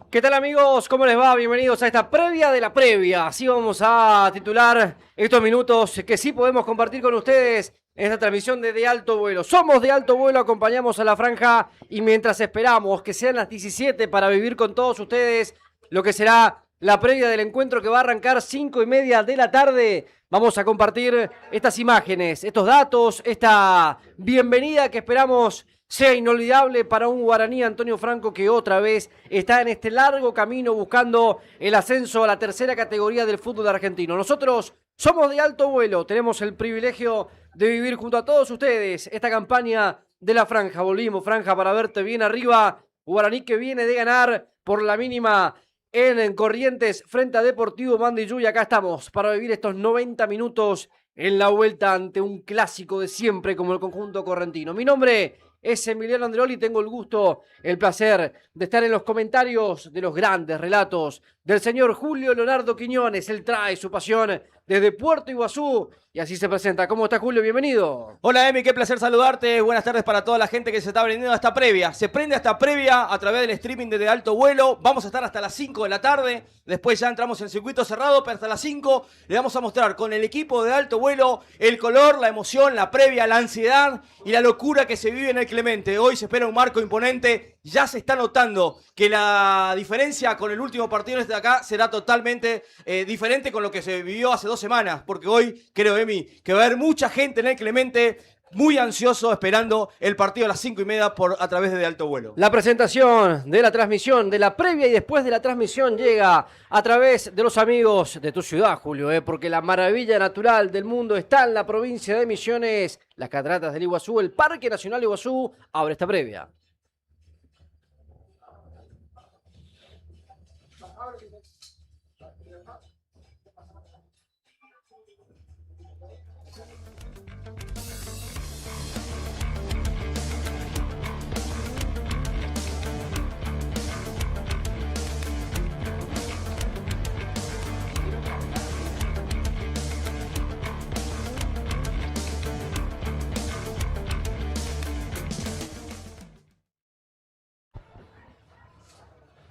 ¿Qué tal, amigos? ¿Cómo les va? Bienvenidos a esta previa de la previa. Así vamos a titular estos minutos que sí podemos compartir con ustedes en esta transmisión de Alto Vuelo. Somos de Alto Vuelo, acompañamos a la franja y mientras esperamos que sean las 17 para vivir con todos ustedes lo que será la previa del encuentro que va a arrancar 5:30 de la tarde, vamos a compartir estas imágenes, estos datos, esta bienvenida que esperamos sea inolvidable para un guaraní Antonio Franco que otra vez está en este largo camino buscando el ascenso a la tercera categoría del fútbol argentino. Nosotros somos de Alto Vuelo, tenemos el privilegio de vivir junto a todos ustedes esta campaña de la franja. Volvimos, franja, para verte bien arriba. Guaraní que viene de ganar por la mínima en Corrientes frente a Deportivo Mandillú, y acá estamos para vivir estos 90 minutos en la vuelta ante un clásico de siempre como el conjunto correntino. Mi nombre es Emiliano Andreoli y tengo el gusto, el placer de estar en los comentarios de los grandes relatos del señor Julio Leonardo Quiñones. Él trae su pasión desde Puerto Iguazú y así se presenta. ¿Cómo está, Julio? Bienvenido. Hola, Emi, qué placer saludarte. Buenas tardes para toda la gente que se está prendiendo a esta previa. Se prende a esta previa a través del streaming de Alto Vuelo. Vamos a estar hasta las 5 de la tarde. Después ya entramos en circuito cerrado, pero hasta las 5 le vamos a mostrar con el equipo de Alto Vuelo el color, la emoción, la previa, la ansiedad y la locura que se vive en el Clemente. Hoy se espera un marco imponente. Ya se está notando que la diferencia con el último partido de acá será totalmente diferente con lo que se vivió hace 2 semanas. Porque hoy, creo, Emi, que va a haber mucha gente en el Clemente muy ansioso esperando el partido a las 5:30 a través de Alto Vuelo. La presentación de la transmisión, de la previa y después de la transmisión llega a través de los amigos de tu ciudad, Julio, porque la maravilla natural del mundo está en la provincia de Misiones. Las cataratas del Iguazú, el Parque Nacional Iguazú, abre esta previa.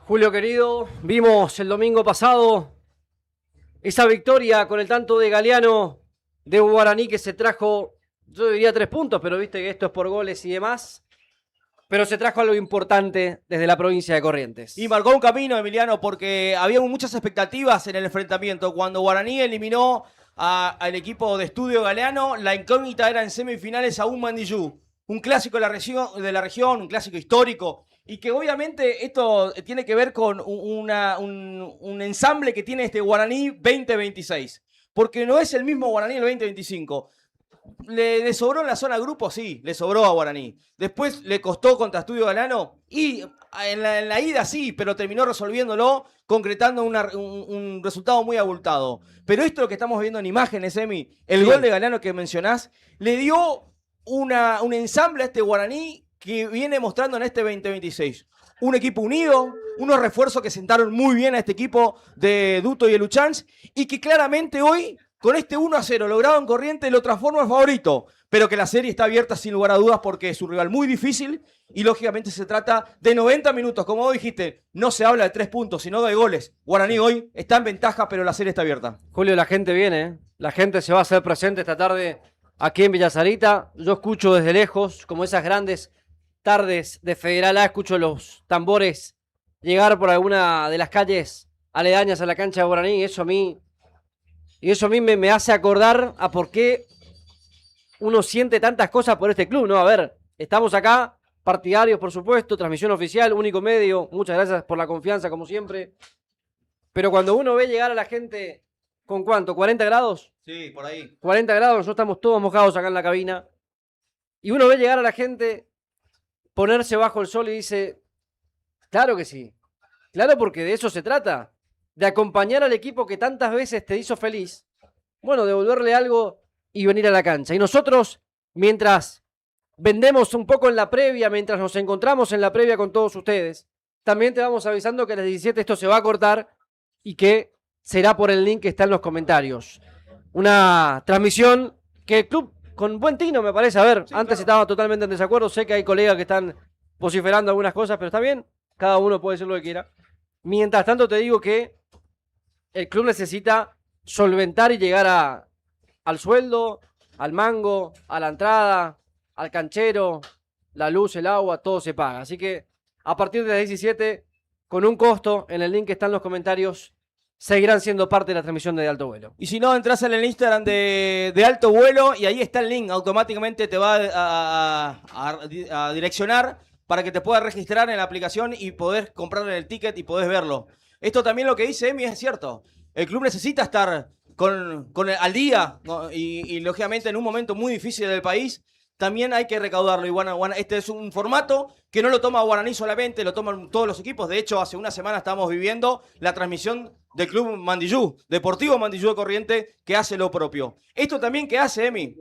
Julio querido, vimos el domingo pasado esa victoria con el tanto de Galeano de Guaraní que se trajo, yo diría 3 puntos, pero viste que esto es por goles y demás. Pero se trajo algo importante desde la provincia de Corrientes. Y marcó un camino, Emiliano, porque había muchas expectativas en el enfrentamiento. Cuando Guaraní eliminó al equipo de Estudio Galeano, la incógnita era en semifinales a un Mandillú. Un clásico de la región, un clásico histórico. Y que obviamente esto tiene que ver con un ensamble que tiene este Guaraní 2026. Porque no es el mismo Guaraní del 2025. ¿Le sobró en la zona grupo? Sí, le sobró a Guaraní. Después le costó contra Estudio Galeano. Y en la ida sí, pero terminó resolviéndolo, concretando un resultado muy abultado. Pero esto lo que estamos viendo en imágenes, Emi, el gol de Galeano que mencionás, le dio un ensamble a este Guaraní que viene mostrando en este 2026. Un equipo unido, unos refuerzos que sentaron muy bien a este equipo de Duto y Eluchans, y que claramente hoy, con este 1-0 logrado en Corrientes, lo transforma en favorito, pero que la serie está abierta sin lugar a dudas porque es un rival muy difícil y lógicamente se trata de 90 minutos. Como vos dijiste, no se habla de 3 puntos, sino de goles. Guaraní hoy está en ventaja, pero la serie está abierta. Julio, la gente viene, la gente se va a hacer presente esta tarde aquí en Villa Sarita. Yo escucho desde lejos, como esas grandes tardes de Federal A, escucho los tambores llegar por alguna de las calles aledañas a la cancha de Guaraní, y eso a mí me hace acordar a por qué uno siente tantas cosas por este club, ¿no? A ver, estamos acá, partidarios, por supuesto, transmisión oficial, único medio, muchas gracias por la confianza, como siempre. Pero cuando uno ve llegar a la gente, ¿con cuánto? ¿40 grados? Sí, por ahí. 40 grados, nosotros estamos todos mojados acá en la cabina. Y uno ve llegar a la gente, ponerse bajo el sol y dice, claro que sí. Claro, porque de eso se trata. De acompañar al equipo que tantas veces te hizo feliz. Bueno, devolverle algo y venir a la cancha. Y nosotros, mientras vendemos un poco en la previa, mientras nos encontramos en la previa con todos ustedes, también te vamos avisando que a las 17 esto se va a cortar y que será por el link que está en los comentarios. Una transmisión que el club, con buen tino me parece, a ver, sí, antes claro, estaba totalmente en desacuerdo, sé que hay colegas que están vociferando algunas cosas, pero está bien, cada uno puede decir lo que quiera. Mientras tanto te digo que el club necesita solventar y llegar al sueldo, al mango, a la entrada, al canchero, la luz, el agua, todo se paga. Así que a partir de las 17, con un costo, en el link que está en los comentarios, seguirán siendo parte de la transmisión de Alto Vuelo. Y si no, entras en el Instagram de Alto Vuelo y ahí está el link. Automáticamente te va a direccionar para que te puedas registrar en la aplicación y poder comprar el ticket y podés verlo. Esto también lo que dice Emi es cierto. El club necesita estar al día, ¿no? Y lógicamente en un momento muy difícil del país también hay que recaudarlo. Y este es un formato que no lo toma Guaraní solamente, lo toman todos los equipos. De hecho, hace una semana estábamos viviendo la transmisión del club Mandillú, Deportivo Mandillú de Corriente, que hace lo propio. Esto también que hace, Emi,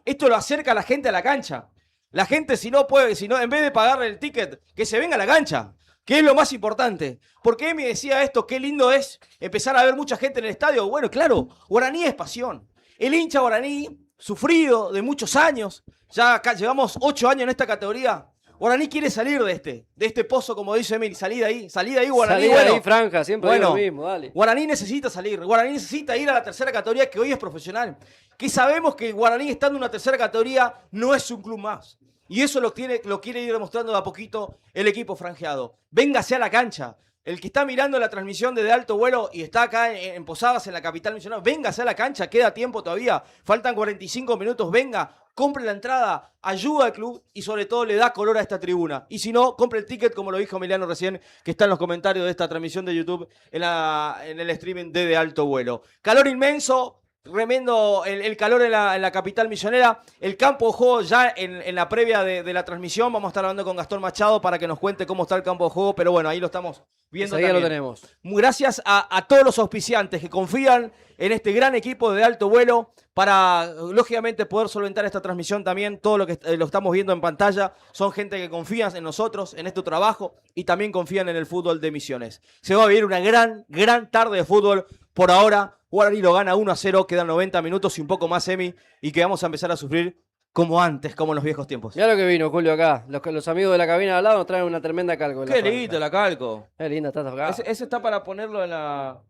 esto lo acerca a la gente a la cancha. La gente, si no, en vez de pagarle el ticket, que se venga a la cancha, que es lo más importante. Porque Emi decía esto, qué lindo es empezar a ver mucha gente en el estadio. Bueno, claro, Guaraní es pasión. El hincha guaraní, sufrido de muchos años, ya acá llevamos 8 años en esta categoría. Guaraní quiere salir de este pozo, como dice Emil, salí de ahí, Guaraní. Salí de ahí, Franja, siempre digo lo mismo, dale. Guaraní necesita salir, Guaraní necesita ir a la tercera categoría, que hoy es profesional. Que sabemos que Guaraní, estando en una tercera categoría, no es un club más. Y eso lo quiere ir demostrando de a poquito el equipo franjeado. Véngase a la cancha. El que está mirando la transmisión de Alto Vuelo y está acá en Posadas, en la capital misionera, véngase a la cancha, queda tiempo todavía, faltan 45 minutos, venga, compre la entrada, ayuda al club y sobre todo le da color a esta tribuna. Y si no, compre el ticket, como lo dijo Emiliano recién, que está en los comentarios de esta transmisión de YouTube en el streaming de Alto Vuelo. Calor inmenso. Tremendo el calor en la capital misionera. El campo de juego ya en la previa de la transmisión. Vamos a estar hablando con Gastón Machado para que nos cuente cómo está el campo de juego. Pero bueno, ahí lo estamos viendo también. Lo tenemos. Muy gracias a todos los auspiciantes que confían en este gran equipo de Alto Vuelo para, lógicamente, poder solventar esta transmisión también. Todo lo que lo estamos viendo en pantalla son gente que confía en nosotros, en este trabajo y también confían en el fútbol de Misiones. Se va a vivir una gran tarde de fútbol por ahora. Guaraní lo gana 1-0, quedan 90 minutos y un poco más, Emi, y que vamos a empezar a sufrir como antes, como en los viejos tiempos. Mirá lo que vino, Julio, acá. Los amigos de la cabina de al lado nos traen una tremenda calco. Qué lindo la calco. Qué linda está acá. Ese está para ponerlo en la...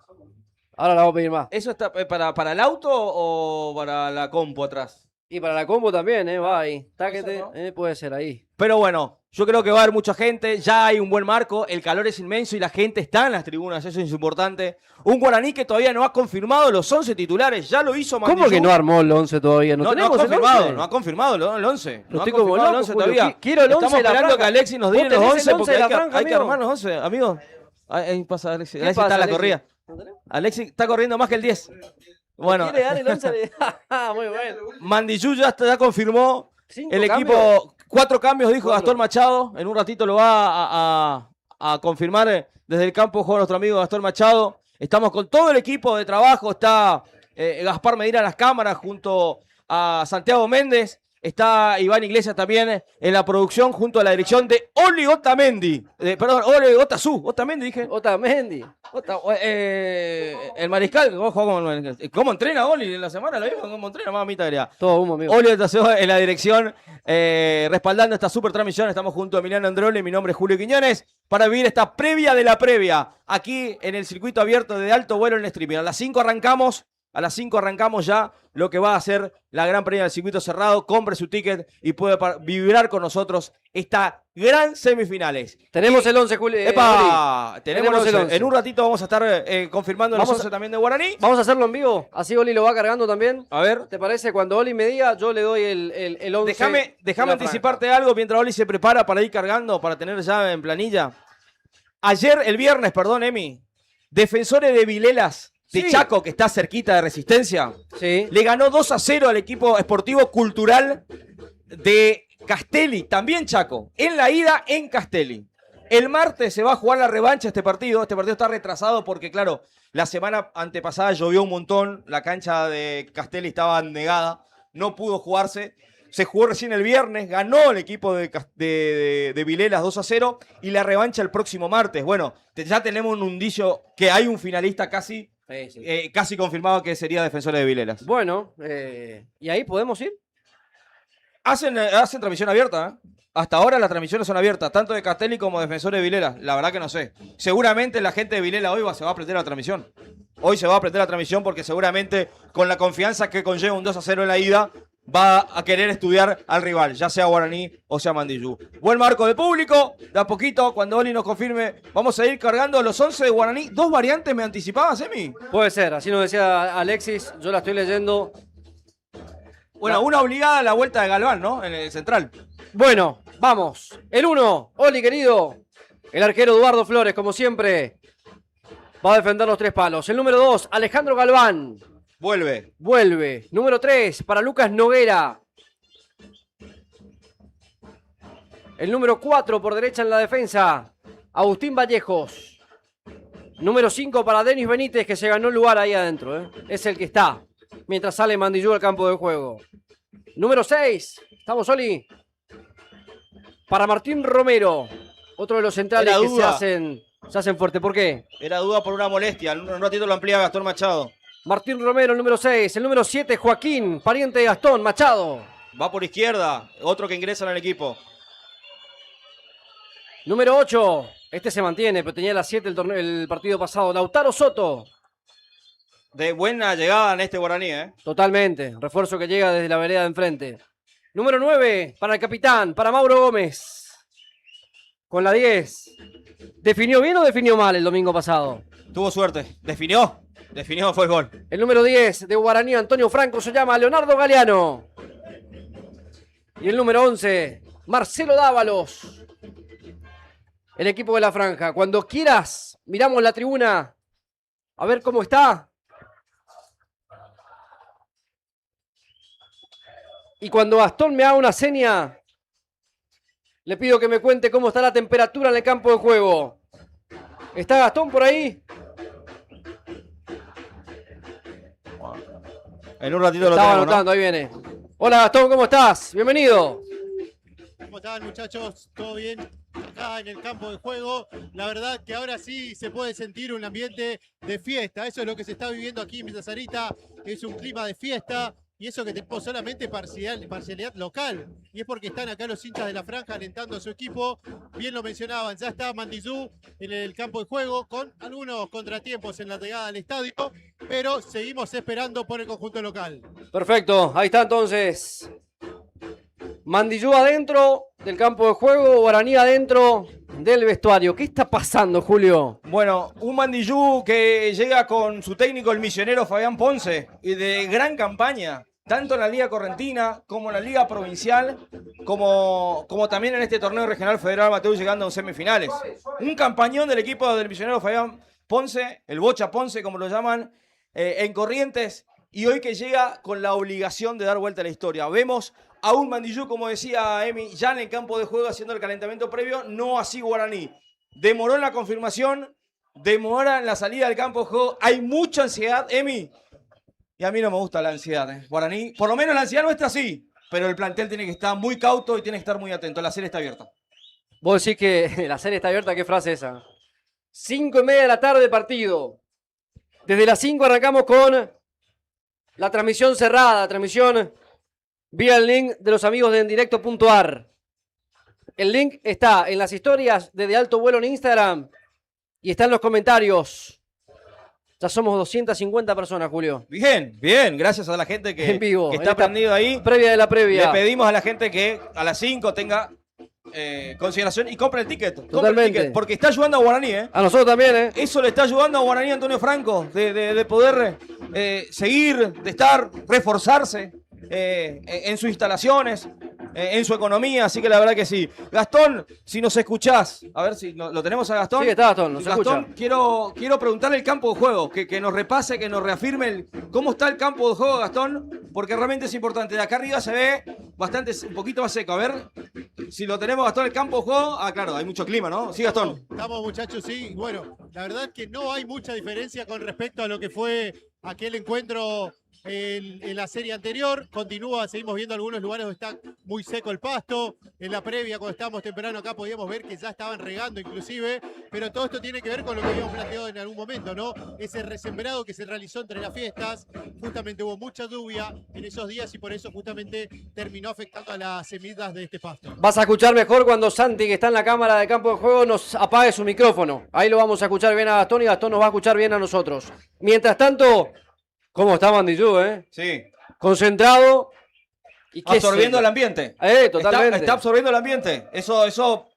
Ahora la vamos a pedir más. ¿Eso está para el auto o para la compu atrás? Y para la combo también, va ahí. Táquete, ¿no? Puede ser ahí. Pero bueno, yo creo que va a haber mucha gente, ya hay un buen marco, el calor es inmenso y la gente está en las tribunas, eso es importante. Un Guaraní que todavía no ha confirmado los 11 titulares, ya lo hizo Mandillú. ¿Cómo que no armó el 11 todavía? No ha confirmado el 11. No estoy como loco, el 11 todavía. Quiero el 11. Estamos esperando que Alexis nos diga los 11 porque hay que armar los 11, amigo. Ahí pasa Alexis. Alexis está en la corrida. Alexis está corriendo más que el 10. Bueno. ¿Quiere dar el 11? Muy bueno. Mandillú ya confirmó el equipo. 4 cambios, dijo Gastón Machado. En un ratito lo va a confirmar desde el campo de juego nuestro amigo Gastón Machado. Estamos con todo el equipo de trabajo. Está Gaspar Medina en las cámaras junto a Santiago Méndez. Está Iván Iglesias también en la producción junto a la dirección de Oli Otamendi. Oli Otamendi dije. Otamendi. El mariscal. ¿Cómo entrena Oli en la semana? ¿Lo vimos? ¿Cómo entrena? Mamita querida. Todo humo, amigo. Oli en la dirección, respaldando esta super transmisión. Estamos junto a Emiliano Androli. Mi nombre es Julio Quiñones. Para vivir esta previa de la previa. Aquí en el circuito abierto de Alto Vuelo en el streaming. A las 5 arrancamos. A las 5 arrancamos ya lo que va a ser la gran previa del circuito cerrado. Compre su ticket y puede vibrar con nosotros esta gran semifinales. Tenemos el 11, Julio. ¡Epa! Tenemos el 11. En un ratito vamos a estar confirmando los 11 también de Guaraní. Vamos a hacerlo en vivo. Así Oli lo va cargando también. A ver. ¿Te parece? Cuando Oli me diga, yo le doy el 11. Déjame anticiparte algo mientras Oli se prepara para ir cargando, para tener ya en planilla. El viernes, Emi. Defensores de Vilelas. De Chaco, que está cerquita de Resistencia, le ganó 2-0 al equipo esportivo cultural de Castelli, también Chaco, en la ida en Castelli. El martes se va a jugar la revancha de este partido. Este partido está retrasado porque, claro, la semana antepasada llovió un montón, la cancha de Castelli estaba negada, no pudo jugarse. Se jugó recién el viernes, ganó el equipo de Vilelas 2-0 y la revancha el próximo martes. Bueno, ya tenemos un indicio que hay un finalista casi confirmado que sería Defensores de Vilelas. Bueno, ¿y ahí podemos ir? Hacen transmisión abierta, ¿eh? Hasta ahora las transmisiones son abiertas, tanto de Castelli como de Defensores de Vilela. La verdad que no sé. Seguramente la gente de Vilela hoy se va a aprender la transmisión. Hoy se va a aprender la transmisión porque seguramente con la confianza que conlleva un 2-0 en la ida, va a querer estudiar al rival, ya sea Guaraní o sea Mandillú. Buen marco de público. De a poquito, cuando Oli nos confirme, vamos a ir cargando los 11 de Guaraní. ¿Dos variantes me anticipabas, Emi? Puede ser, así nos decía Alexis. Yo la estoy leyendo. Bueno, una obligada a la vuelta de Galván, ¿no? En el central. Bueno, vamos. El 1, Oli querido. El arquero Eduardo Flores, como siempre, va a defender los 3 palos. El número 2, Alejandro Galván. Vuelve. Número 3, para Lucas Noguera. El número 4, por derecha en la defensa, Agustín Vallejos. Número 5, para Denis Benítez, que se ganó el lugar ahí adentro. Es el que está, mientras sale Mandillú al campo de juego. Número 6, ¿estamos, Oli? Para Martín Romero, otro de los centrales que se hacen fuerte. ¿Por qué? Era duda por una molestia. En un ratito lo amplía Gastón Machado. Martín Romero, el número 6. El número 7, Joaquín, pariente de Gastón Machado. Va por izquierda, otro que ingresa en el equipo. Número 8. Este se mantiene, pero tenía la 7 el partido pasado. Lautaro Soto. De buena llegada en este Guaraní, ¿eh? Totalmente. Refuerzo que llega desde la vereda de enfrente. Número 9, para el capitán, para Mauro Gómez. Con la 10. ¿Definió bien o definió mal el domingo pasado? Tuvo suerte. Definió, fue el gol. El número 10 de Guaraní, Antonio Franco, se llama Leonardo Galeano. Y el número 11, Marcelo Dávalos. El equipo de la franja. Cuando quieras, miramos la tribuna. A ver cómo está. Y cuando Gastón me haga una seña, le pido que me cuente cómo está la temperatura en el campo de juego. ¿Está Gastón por ahí? En un ratito lo estaba tenemos, anotando, ¿no? ahí viene. Hola Gastón, ¿cómo estás? Bienvenido. ¿Cómo están, muchachos? ¿Todo bien? Acá en el campo de juego, la verdad que ahora sí se puede sentir un ambiente de fiesta. Eso es lo que se está viviendo aquí en Villa Sarita. Es un clima de fiesta. Y eso que tenemos solamente parcialidad local. Y es porque están acá los hinchas de la franja alentando a su equipo. Bien lo mencionaban, ya está Mandillú en el campo de juego con algunos contratiempos en la llegada al estadio. Pero seguimos esperando por el conjunto local. Perfecto, ahí está entonces. Mandillú adentro del campo de juego, Guaraní adentro del vestuario. ¿Qué está pasando, Julio? Bueno, un Mandillú que llega con su técnico, el misionero Fabián Ponce, y de gran campaña, tanto en la Liga Correntina como en la Liga Provincial, como también en este torneo regional Federal Mateu, llegando a semifinales. Un campañón del equipo del misionero Fabián Ponce, el Bocha Ponce, como lo llaman, en Corrientes, y hoy que llega con la obligación de dar vuelta a la historia. Vemos a un Mandillú, como decía Emi, ya en el campo de juego haciendo el calentamiento previo, no así Guaraní. Demoró en la confirmación, demora en la salida del campo de juego, hay mucha ansiedad, Emi, y a mí no me gusta la ansiedad. Guaraní, por lo menos la ansiedad nuestra sí, pero el plantel tiene que estar muy cauto y tiene que estar muy atento, la serie está abierta. Vos decís que la serie está abierta, ¿qué frase es esa? 5:30 de la tarde partido. Desde las 5 arrancamos con la transmisión cerrada, transmisión vía el link de los amigos de endirecto.ar. El link está en las historias de Alto Vuelo en Instagram y está en los comentarios. Ya somos 250 personas, Julio. Bien, gracias a la gente que, en vivo, que está prendido ahí. Previa de la previa. Le pedimos a la gente que a las 5 tenga consideración y compre el ticket. Totalmente. Compre el ticket, porque está ayudando a Guaraní, ¿eh? A nosotros también, ¿eh? Eso le está ayudando a Guaraní Antonio Franco, de poder seguir, de estar, reforzarse en sus instalaciones, en su economía, así que la verdad que sí. Gastón, si nos escuchás, a ver si lo tenemos a Gastón. Sí, está Gastón, nos Gastón, escucha. quiero preguntarle el campo de juego, que nos repase, que nos reafirme cómo está el campo de juego, Gastón, porque realmente es importante. De acá arriba se ve bastante, un poquito más seco. A ver, si lo tenemos, Gastón, el campo de juego. Ah, claro, hay mucho clima, ¿no? Sí, Gastón. Estamos, muchachos, sí. Bueno, La verdad que no hay mucha diferencia con respecto a lo que fue aquel encuentro en la serie anterior. Continúa, seguimos viendo algunos lugares donde está muy seco el pasto. En la previa, cuando estábamos temprano acá, podíamos ver que ya estaban regando inclusive. Pero todo esto tiene que ver con lo que habíamos planteado en algún momento, ¿no? Ese resembrado que se realizó entre las fiestas. Justamente hubo mucha lluvia en esos días y por eso justamente terminó afectando a las semillas de este pasto. Vas a escuchar mejor cuando Santi, que está en la cámara de campo de juego, nos apague su micrófono. Ahí lo vamos a escuchar bien a Gastón y Gastón nos va a escuchar bien a nosotros. Mientras tanto, ¿cómo está Mandillú, Sí. Concentrado. ¿Y qué Absorbiendo sé el yo? ambiente. Totalmente. Está absorbiendo el ambiente. Eso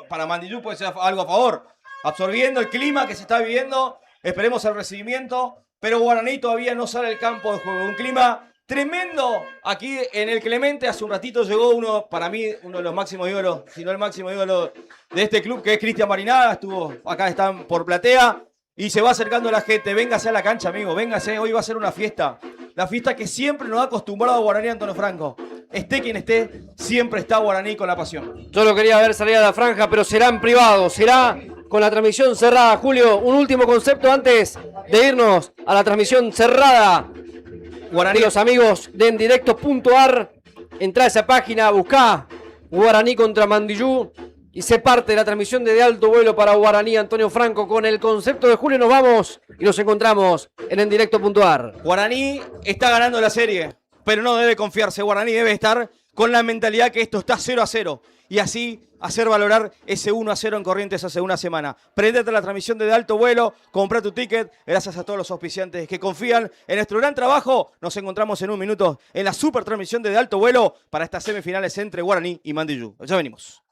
para Mandillú puede ser algo a favor. Absorbiendo el clima que se está viviendo. Esperemos el recibimiento. Pero Guaraní todavía no sale al campo de juego. Un clima tremendo aquí en el Clemente. Hace un ratito llegó para mí, uno de los máximos ídolos, si no el máximo ídolo de este club, que es Cristian Marinaga. Acá están por platea. Y se va acercando la gente. Véngase a la cancha, amigo. Véngase. Hoy va a ser una fiesta. La fiesta que siempre nos ha acostumbrado a Guaraní Antonio Franco. Esté quien esté, siempre está Guaraní con la pasión. Yo lo quería ver salir a la franja, pero será en privado. Será con la transmisión cerrada. Julio, un último concepto antes de irnos a la transmisión cerrada. Guaraní, los amigos de endirecto.ar. Entrá a esa página, buscá Guaraní contra Mandillú y sé parte de la transmisión de Alto Vuelo para Guaraní Antonio Franco. Con el concepto de Julio nos vamos y nos encontramos en endirecto.ar. Guaraní está ganando la serie, pero no debe confiarse. Guaraní debe estar con la mentalidad que esto está 0-0 y así hacer valorar ese 1-0 en Corrientes hace una semana. Prendete a la transmisión de Alto Vuelo, comprá tu ticket. Gracias a todos los auspiciantes que confían en nuestro gran trabajo. Nos encontramos en un minuto en la super transmisión de Alto Vuelo para estas semifinales entre Guaraní y Mandillú. Ya venimos.